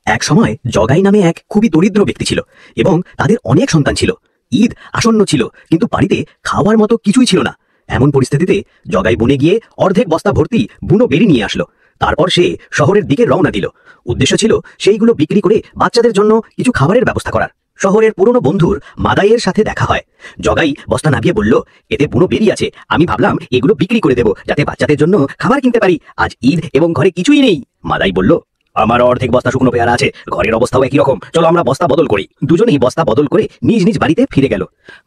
এক সময় জগাই নামে এক খুবই দরিদ্র ব্যক্তি ছিল এবং তাদের অনেক সন্তান ছিল। ঈদ আসন্ন ছিল, কিন্তু বাড়িতে খাওয়ার মতো কিছুই ছিল না। এমন পরিস্থিতিতে জগাই বনে গিয়ে অর্ধেক বস্তা ভর্তি বুনো বেরি নিয়ে আসলো। তারপর সে শহরের দিকে রওনা দিল। উদ্দেশ্য ছিল সেইগুলো বিক্রি করে বাচ্চাদের জন্য কিছু খাবারের ব্যবস্থা করার। শহরের পুরনো বন্ধুর মাদাইয়ের সাথে দেখা হয়। জগাই বস্তা নামিয়ে বলল, এতে বুনো বেরি আছে, আমি ভাবলাম এগুলো বিক্রি করে দেবো যাতে বাচ্চাদের জন্য খাবার কিনতে পারি। আজ ঈদ এবং ঘরে কিছুই নেই। মাদাই বলল, আমার অর্ধেক বস্তা শুকনো পেয়ারা আছে, ঘরের অবস্থাও একই রকম, চলো আমরা বস্তা বদল করি। দুজনেই বস্তা বদল করে নিজ নিজ বাড়িতে ফিরে গেল।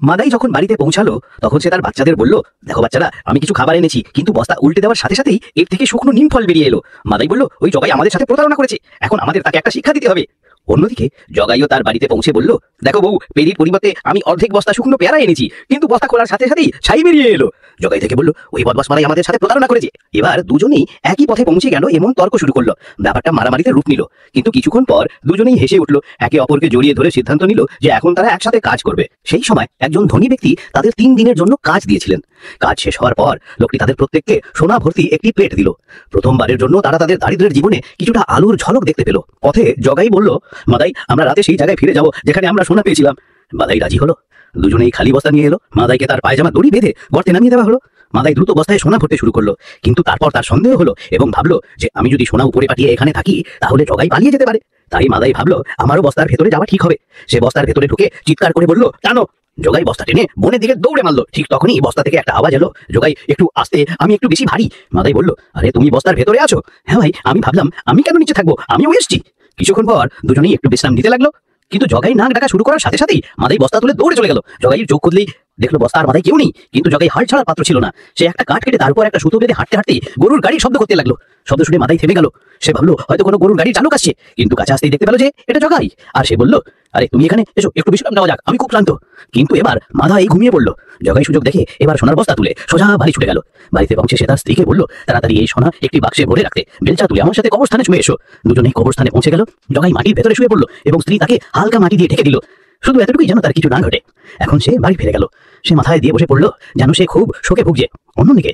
মাদাই যখন বাড়িতে পৌঁছালো তখন সে তার বাচ্চাদের বলল, দেখো বাচ্চারা, আমি কিছু খাবার এনেছি। কিন্তু বস্তা উল্টে দেওয়ার সাথে সাথেই এর থেকে শুকনো নিম ফল বেরিয়ে এলো। মাদাই বলল, ওই জগাই আমাদের সাথে প্রতারণা করেছে, এখন আমাদের তাকে একটা শিক্ষা দিতে হবে। অন্যদিকে জগাইও তার বাড়িতে পৌঁছে বলল, দেখো বউ, পেরির পরিবর্তে আমি অর্ধেক বস্তা শুকনো পেয়ারা এনেছি, কিন্তু বস্তা খোলার সাথে সাথেই ছাই বেরিয়ে এলো। জগাই থেকে বলল, ওই বদমাশ মাদাই আমাদের সাথে প্রতারণা করেছে। এবার দুজনেই একই পথে পৌঁছে গেল এবং তর্ক শুরু করলো। ব্যাপারটা মারামারিতে রূপ নিল, কিন্তু কিছুক্ষণ পর দুজনেই হেসে উঠল। একে অপরকে জড়িয়ে ধরে সিদ্ধান্ত নিল যে এখন তারা একসাথে কাজ করবে। সেই সময় একজন ধনী ব্যক্তি তাদের 3 দিনের জন্য কাজ দিয়েছিলেন। কাজ শেষ হওয়ার পর লোকটি তাদের প্রত্যেককে সোনা ভর্তি একটি প্লেট দিল। প্রথমবারের জন্য তারা তাদের দারিদ্রের জীবনে কিছুটা আলোর ঝলক দেখতে পেল। পথে জগাই বলল, মাদাই, আমরা রাতে সেই জায়গায় ফিরে যাব যেখানে আমরা সোনা পেয়েছিলাম। মাদাই রাজি হলো। দুজনেই খালি বস্তা নিয়ে এলো। মাদাইকে তার পায়জামা দড়ি বেঁধে গর্তে নামিয়ে দেওয়া হলো। মাদাই দ্রুত বস্তায় সোনা ভরতে শুরু করলো, কিন্তু তারপর তার সন্দেহ হলো এবং ভাবলো যে আমি যদি সোনা উপরে পাঠিয়ে এখানে থাকি তাহলে জগাই পালিয়ে যেতে পারে। তাই মাদাই ভাবলো আমারও বস্তার ভেতরে যাওয়া ঠিক হবে। সে বস্তার ভেতরে ঢুকে চিৎকার করে বলল, টানো। জগাই বস্তা টেনে বনের দিকে দৌড়ে মারলো। ঠিক তখনই বস্তা থেকে একটা আওয়াজ এলো, জগাই, একটু আস্তে, আমি একটু বেশি ভারী। মাদাই বলল, আরে তুমি বস্তার ভেতরে আছো? হ্যাঁ ভাই, আমি ভাবলাম আমি কেন নিচে থাকবো, আমিও এসছি। কিছুক্ষণ পর দুজনেই একটু বিশ্রাম নিতে লাগলো, কিন্তু জগাই নাক ডাকা শুরু করার সাথে সাথেই মাদাই বস্তা তুলে দৌড়ে চলে গেল। জগাইয়ের চোখ খুললেই দেখলো বস্তা আর মাদাই কেউ নেই, কিন্তু জগাই হাল ছাড়ার পাত্র ছিল না। সে একটা কাঠ কেটে তারপর একটা সুতো বেঁধে হাঁটতে হাঁটতে গরুর গাড়ির শব্দ করতে লাগলো। শব্দ শুনে মাদাই থেমে গেল। সে ভাবলো হয়তো কোনো গরুর গাড়ির চালক আসছে, কিন্তু কাছে আসতেই দেখতে পেল যে এটা জগাই। আর সে বলল, আরে তুমি এখানে এসো, একটু বিশ্রাম নেওয়া যাক, আমি খুব ক্লান্ত। কিন্তু এবার মাদাই ঘুমিয়ে পড়লো। জগাই সুযোগ দেখে এবার সোনার বস্তা তুলে সোজা বাড়ি ছুটে গেল। বাড়িতে পৌঁছে সে তার স্ত্রীকে বলল, তাড়াতাড়ি এই সোনা একটি বাক্সে ভরে রাখতে, বেলচা তুলে আমার সাথে কবরস্থানে শুয়ে এসো। দুজনেই কবরস্থানে পৌঁছে গেল। জগাই মাটির ভেতরে শুয়ে পড়লো এবং স্ত্রী তাকে হালকা মাটি দিয়ে ঢেকে দিল। শুধু এতটুকুই যেন তার কিছু না ঘটে। এখন সে বাড়ি ফিরে গেল। সে মাথায় দিয়ে বসে পড়লো, যেন সে খুব শোকে ভুগছে। অন্যদিকে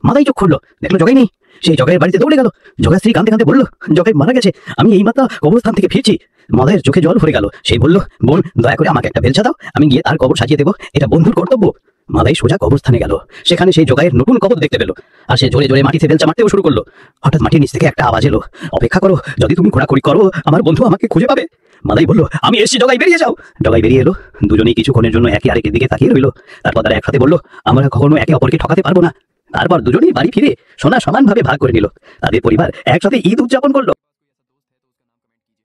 মাদাই চোখ খুললো, দেখলো জগাই নেই। সেই জগাইয়ের বাড়িতে দৌড়ে গেল। জগাই স্ত্রী কাঁদতে কাঁদতে বলল, জগাই মারা গেছে, আমি এই মাত্র কবরস্থান থেকে ফিরছি। মাদাইয়ের চোখে জল ভরে গেল। সেই বলল, বোন, দয়া করে আমাকে একটা বেলচা দাও, আমি গিয়ে তার কবর সাজিয়ে দেবো, এটা বন্ধুর কর্তব্য। মাদাই সোজা কবরস্থানে গেল। সেখানে সেই জগাইয়ের নতুন কবর দেখতে পেল, আর সে জোরে জোরে মাটিতে বেলচা মারতেও শুরু করলো। হঠাৎ মাটির নিচ থেকে একটা আওয়াজ এলো, অপেক্ষা করো, যদি তুমি ঘোরাঘুরি করো আমার বন্ধু আমাকে খুঁজে পাবে। মাদাই বলল, আমি এসছি, জগাই বেরিয়ে যাও। জগাই বেরিয়ে এলো। দুজনেই কিছুক্ষণের জন্য একে আরেকের দিকে তাকিয়ে রইল। তারপর তারা একসাথে বলল, আমরা কখনো একে অপরকে ঠকাতে পারবো না। তারপর দুজনেই বাড়ি ফিরে সোনা সমানভাবে ভাগ করে নিল। তাদের পরিবার একসাথে ঈদ উদযাপন করলো।